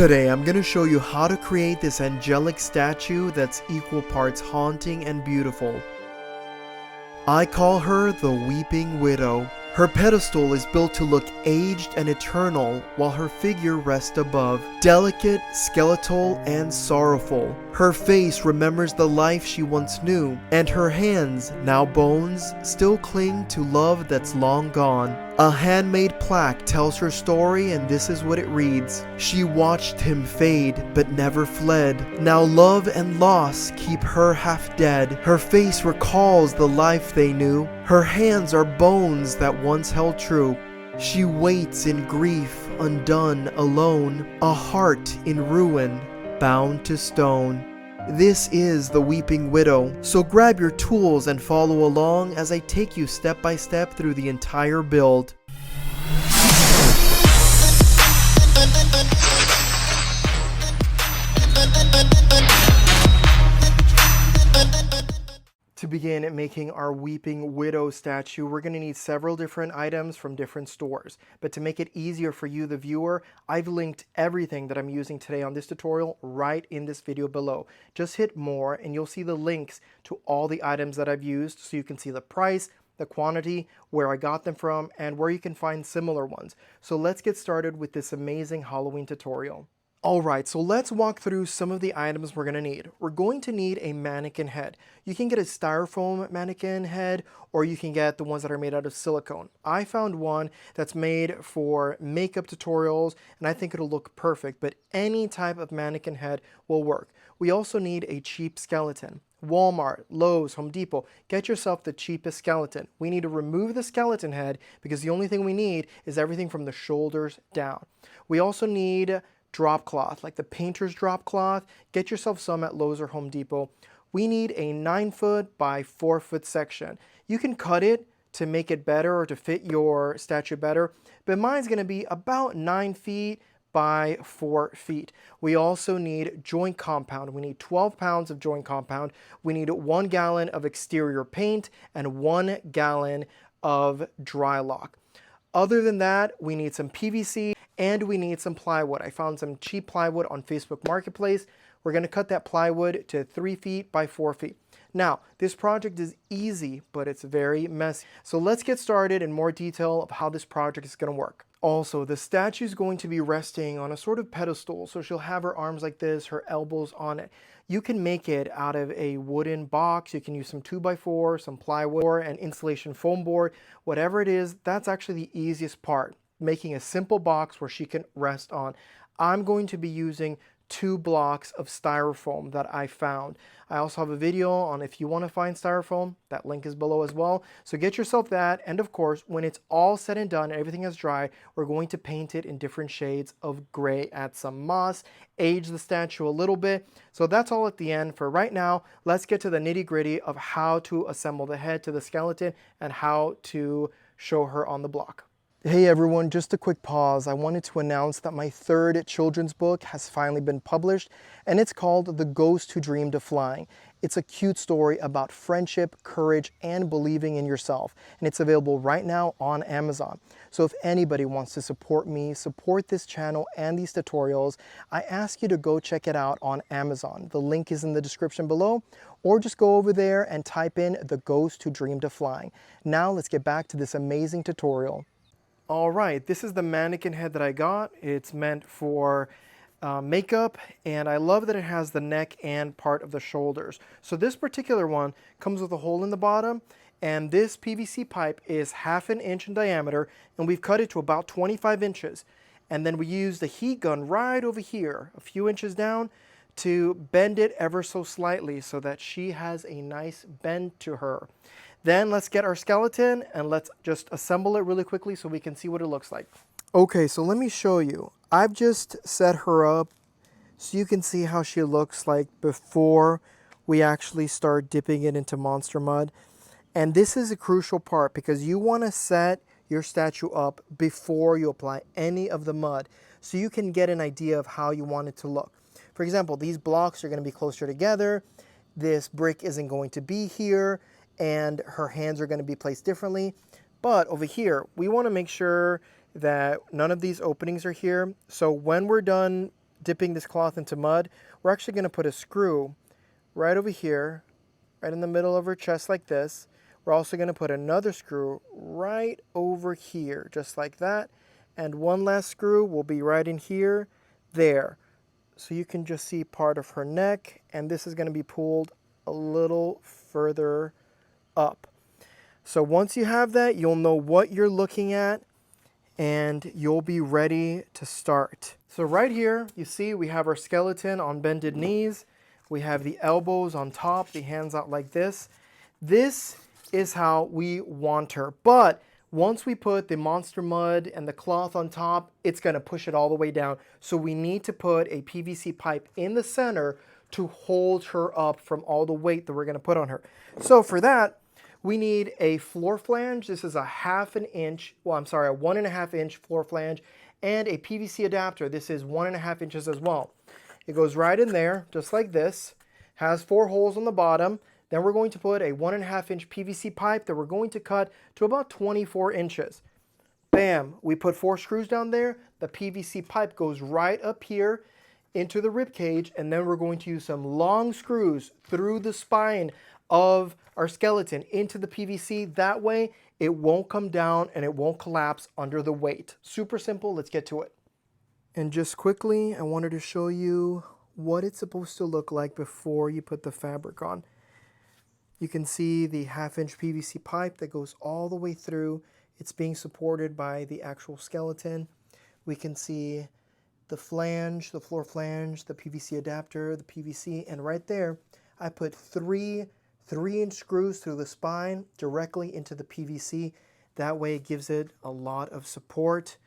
Today I'm going to show you how to create this angelic statue that's equal parts haunting and beautiful. I call her the Weeping Widow. Her pedestal is built to look aged and eternal, while her figure rests above, delicate, skeletal, and sorrowful. Her face remembers the life she once knew, and her hands, now bones, still cling to love that's long gone. A handmade plaque tells her story, and this is what it reads. She watched him fade, but never fled. Now love and loss keep her half dead. Her face recalls the life they knew. Her hands are bones that once held true. She waits in grief, undone, alone, a heart in ruin, bound to stone. This is the Weeping Widow, so grab your tools and follow along as I take you step by step through the entire build. To begin making our Weeping Widow statue, we're going to need several different items from different stores. But to make it easier for you, the viewer, I've linked everything that I'm using today on this tutorial right in this video below. Just hit more and you'll see the links to all the items that I've used, so you can see the price, the quantity, where I got them from, and where you can find similar ones. So let's get started with this amazing Halloween tutorial. Alright, so let's walk through some of the items we're going to need. We're going to need a mannequin head. You can get a styrofoam mannequin head, or you can get the ones that are made out of silicone. I found one that's made for makeup tutorials, and I think it'll look perfect, but any type of mannequin head will work. We also need a cheap skeleton. Walmart, Lowe's, Home Depot, get yourself the cheapest skeleton. We need to remove the skeleton head because the only thing we need is everything from the shoulders down. We also need drop cloth, like the painter's drop cloth. Get yourself some at Lowe's or Home Depot. We need a 9-foot by 4-foot section. You can cut it to make it better or to fit your statue better, but mine's going to be about 9 feet by 4 feet. We also need joint compound. We need 12 pounds of joint compound. We need 1 gallon of exterior paint and 1 gallon of Drylok. Other than that, we need some PVC and we need some plywood. I found some cheap plywood on Facebook Marketplace. We're going to cut that plywood to 3 feet by 4 feet. Now, this project is easy, but it's very messy. So let's get started in more detail of how this project is going to work. Also, the statue is going to be resting on a sort of pedestal, so she'll have her arms like this, her elbows on it. You can make it out of a wooden box. You can use some 2x4, some plywood, or an insulation foam board. Whatever it is, that's actually the easiest part, making a simple box where she can rest on. I'm going to be using 2 blocks of styrofoam that I found. I also have a video on if you want to find styrofoam. That link is below as well. So get yourself that, and of course, when it's all said and done and everything is dry, we're going to paint it in different shades of gray, add some moss, age the statue a little bit. So that's all at the end. For right now, let's get to the nitty-gritty of how to assemble the head to the skeleton and how to show her on the block. Hey everyone, just a quick pause. I wanted to announce that my 3rd children's book has finally been published, and it's called The Ghost Who Dreamed of Flying. It's a cute story about friendship, courage, and believing in yourself, and it's available right now on Amazon. So if anybody wants to support me, support this channel and these tutorials, I ask you to go check it out on Amazon. The link is in the description below, or just go over there and type in The Ghost Who Dreamed of Flying. Now let's get back to this amazing tutorial. Alright, this is the mannequin head that I got. It's meant for makeup, and I love that it has the neck and part of the shoulders. So this particular one comes with a hole in the bottom, and this PVC pipe is 1/2 inch in diameter, and we've cut it to about 25 inches. And then we use the heat gun right over here, a few inches down, to bend it ever so slightly so that she has a nice bend to her. Then let's get our skeleton and let's just assemble it really quickly so we can see what it looks like. Okay, so let me show you. I've just set her up so you can see how she looks like before we actually start dipping it into monster mud. And this is a crucial part because you want to set your statue up before you apply any of the mud so you can get an idea of how you want it to look. For example, these blocks are going to be closer together. This brick isn't going to be here, and her hands are going to be placed differently. But over here, we want to make sure that none of these openings are here. So when we're done dipping this cloth into mud, we're actually going to put a screw right over here, right in the middle of her chest like this. We're also going to put another screw right over here, just like that. And one last screw will be right in here, there. So you can just see part of her neck, and this is going to be pulled a little further up. So once you have that, you'll know what you're looking at, and you'll be ready to start. So right here, you see we have our skeleton on bended knees. We have the elbows on top, the hands out like this. This is how we want her. But once we put the monster mud and the cloth on top, it's going to push it all the way down. So we need to put a PVC pipe in the center to hold her up from all the weight that we're going to put on her. So for that, we need a floor flange. This is a 1.5 inch floor flange, and a PVC adapter. This is 1.5 inches as well. It goes right in there, just like this. Has 4 holes on the bottom. Then we're going to put a 1.5 inch PVC pipe that we're going to cut to about 24 inches. Bam, we put 4 screws down there. The PVC pipe goes right up here into the rib cage, and then we're going to use some long screws through the spine of our skeleton into the PVC. That way it won't come down and it won't collapse under the weight. Super simple. Let's get to it. And just quickly, I wanted to show you what it's supposed to look like before you put the fabric on. You can see the 1/2 inch PVC pipe that goes all the way through. It's being supported by the actual skeleton. We can see the flange, the floor flange, the PVC adapter, the PVC, and right there, I put 3 3-inch screws through the spine directly into the PVC. That way it gives it a lot of support.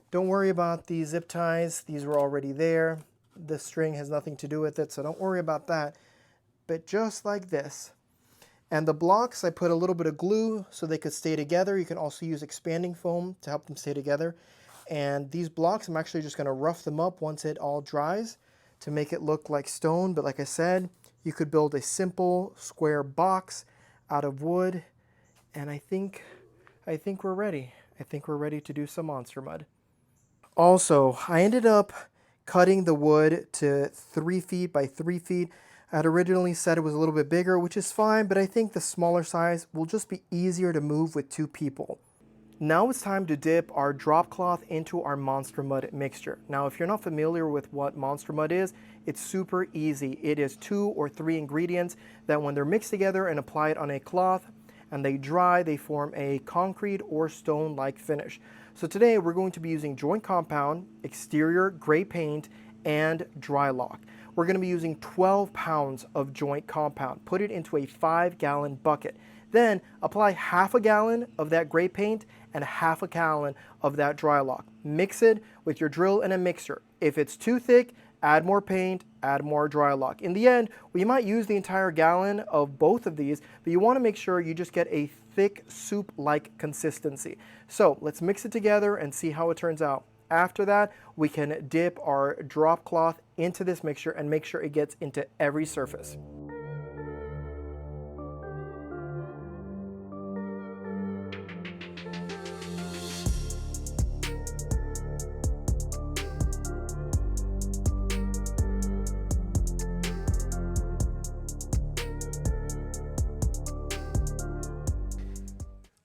Don't worry about the zip ties. These were already there. The string has nothing to do with it, so don't worry about that. But just like this. And the blocks, I put a little bit of glue so they could stay together. You can also use expanding foam to help them stay together. And these blocks, I'm actually just going to rough them up once it all dries to make it look like stone. But like I said, you could build a simple square box out of wood. And I think we're ready. I think we're ready to do some monster mud. Also, I ended up cutting the wood to 3 feet by 3 feet. I had originally said it was a little bit bigger, which is fine, but I think the smaller size will just be easier to move with 2 people. Now it's time to dip our drop cloth into our monster mud mixture. Now, if you're not familiar with what monster mud is, it's super easy. It is 2 or 3 ingredients that when they're mixed together and applied on a cloth and they dry, they form a concrete or stone-like finish. So today we're going to be using joint compound, exterior gray paint, and Drylok. We're going to be using 12 pounds of joint compound. Put it into a 5-gallon bucket. Then apply 1/2 gallon of that gray paint and 1/2 gallon of that Drylok. Mix it with your drill and a mixer. If it's too thick, add more paint, add more Drylok. In the end, we might use the entire gallon of both of these, but you want to make sure you just get a thick soup-like consistency. So let's mix it together and see how it turns out. After that, we can dip our drop cloth into this mixture and make sure it gets into every surface.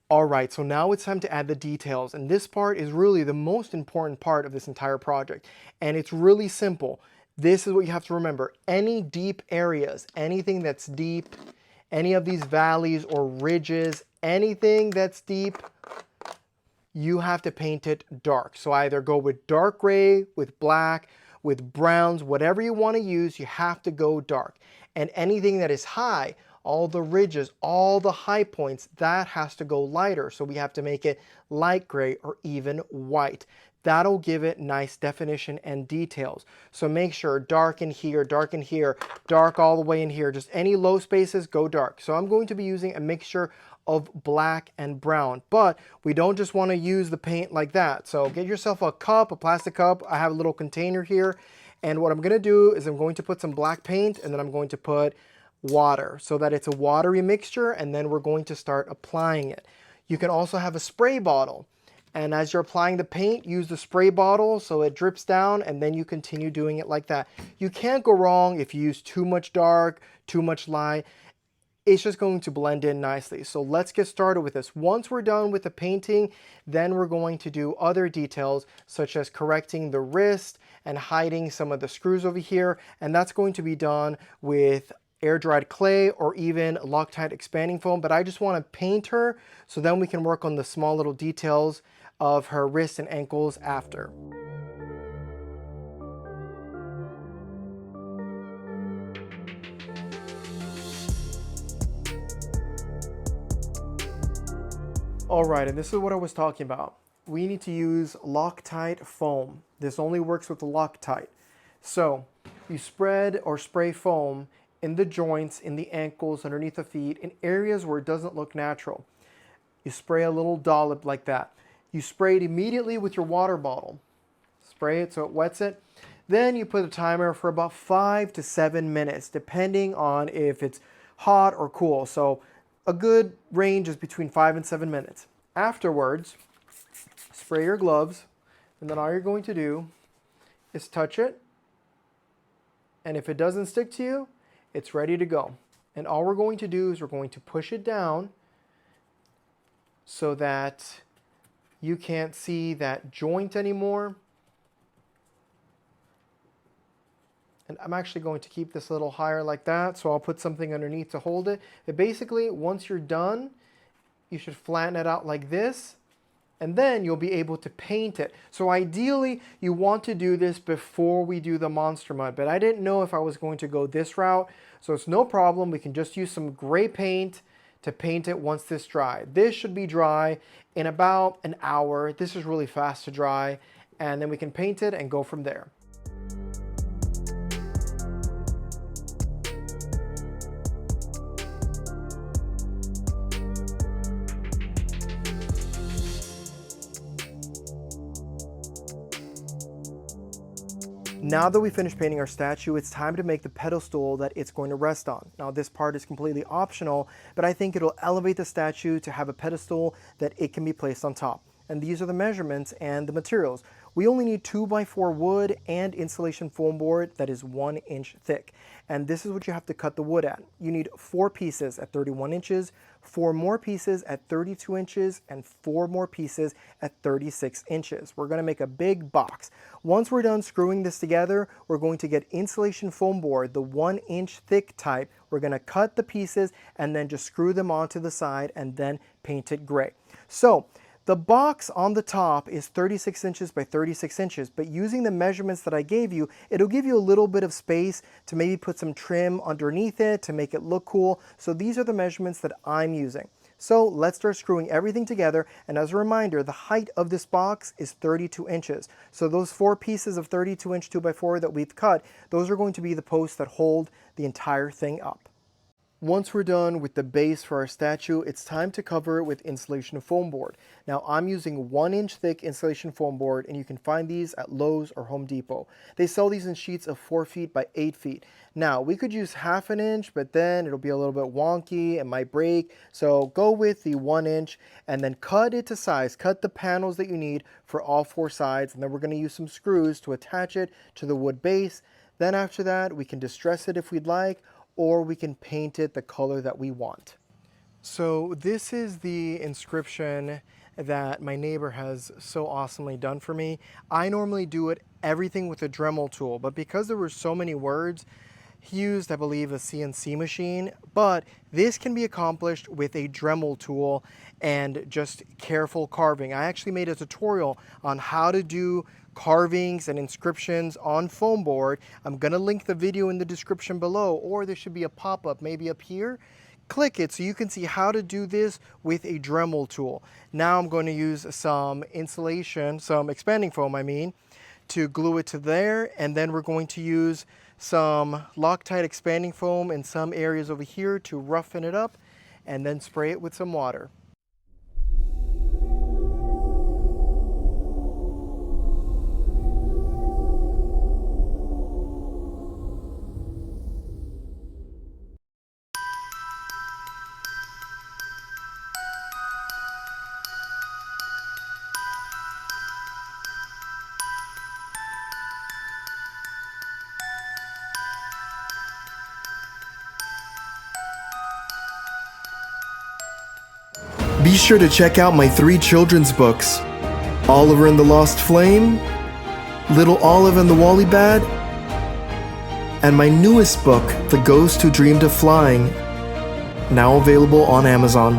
Alright, so now it's time to add the details, and this part is really the most important part of this entire project, and it's really simple. This is what you have to remember. Any deep areas, anything that's deep, any of these valleys or ridges, anything that's deep, you have to paint it dark. So either go with dark gray, with black, with browns, whatever you want to use, you have to go dark. And anything that is high, all the ridges, all the high points, that has to go lighter. So we have to make it light gray or even white. That'll give it nice definition and details. So make sure dark in here, dark all the way in here. Just any low spaces, go dark. So I'm going to be using a mixture of black and brown, but we don't just want to use the paint like that. So get yourself a cup, a plastic cup. I have a little container here. And what I'm going to do is I'm going to put some black paint, and then I'm going to put water so that it's a watery mixture, and then we're going to start applying it. You can also have a spray bottle, And as you're applying the paint, use the spray bottle so it drips down, and then you continue doing it like that. You can't go wrong if you use too much dark, too much light. It's just going to blend in nicely. So let's get started with this. Once we're done with the painting, then we're going to do other details such as correcting the wrist and hiding some of the screws over here. And that's going to be done with air dried clay or even Loctite expanding foam. But I just want to paint her so then we can work on the small little details of her wrists and ankles after. All right, and this is what I was talking about. We need to use Loctite foam. This only works with the Loctite. So you spread or spray foam in the joints, in the ankles, underneath the feet, in areas where it doesn't look natural. You spray a little dollop like that. You spray it immediately with your water bottle. Spray it so it wets it. Then you put a timer for about 5 to 7 minutes, depending on if it's hot or cool. So a good range is between 5 and 7 minutes. Afterwards, spray your gloves, and then all you're going to do is touch it. And if it doesn't stick to you, it's ready to go. And all we're going to do is we're going to push it down so that you can't see that joint anymore. And I'm actually going to keep this a little higher like that, so I'll put something underneath to hold it. But basically, once you're done, you should flatten it out like this, and then you'll be able to paint it. So ideally, you want to do this before we do the monster mud, but I didn't know if I was going to go this route, so it's no problem. We can just use some gray paint to paint it once this dries. This should be dry in about an hour. This is really fast to dry, and then we can paint it and go from there. Now that we finished painting our statue, it's time to make the pedestal that it's going to rest on. Now this part is completely optional, but I think it'll elevate the statue to have a pedestal that it can be placed on top. And these are the measurements and the materials. We only need 2x4 wood and insulation foam board that is 1 inch thick. And this is what you have to cut the wood at. You need 4 pieces at 31 inches, 4 more pieces at 32 inches, and 4 more pieces at 36 inches. We're going to make a big box. Once we're done screwing this together, we're going to get insulation foam board, the 1 inch thick type. We're going to cut the pieces and then just screw them onto the side and then paint it gray. So the box on the top is 36 inches by 36 inches, but using the measurements that I gave you, it'll give you a little bit of space to maybe put some trim underneath it to make it look cool. So these are the measurements that I'm using. So let's start screwing everything together. And as a reminder, the height of this box is 32 inches. So those 4 pieces of 32 inch 2x4 that we've cut, those are going to be the posts that hold the entire thing up. Once we're done with the base for our statue, it's time to cover it with insulation foam board. Now I'm using 1 inch thick insulation foam board, and you can find these at Lowe's or Home Depot. They sell these in sheets of 4 feet by 8 feet. Now we could use 1/2 inch, but then it'll be a little bit wonky, it might break. So go with the 1 inch and then cut it to size. Cut the panels that you need for all 4 sides, and then we're going to use some screws to attach it to the wood base. Then after that, we can distress it if we'd like, or we can paint it the color that we want. So this is the inscription that my neighbor has so awesomely done for me. I normally do everything with a Dremel tool, but because there were so many words, he used, I believe, a CNC machine, but this can be accomplished with a Dremel tool and just careful carving. I actually made a tutorial on how to do carvings and inscriptions on foam board. I'm going to link the video in the description below, or there should be a pop-up maybe up here. Click it so you can see how to do this with a Dremel tool. Now I'm going to use some insulation, some expanding foam I mean, to glue it to there, and then we're going to use some Loctite expanding foam in some areas over here to roughen it up, and then spray it with some water. Be sure to check out my 3 children's books, Oliver and the Lost Flame, Little Olive and the Wally Bad, and my newest book, The Ghost Who Dreamed of Flying, now available on Amazon.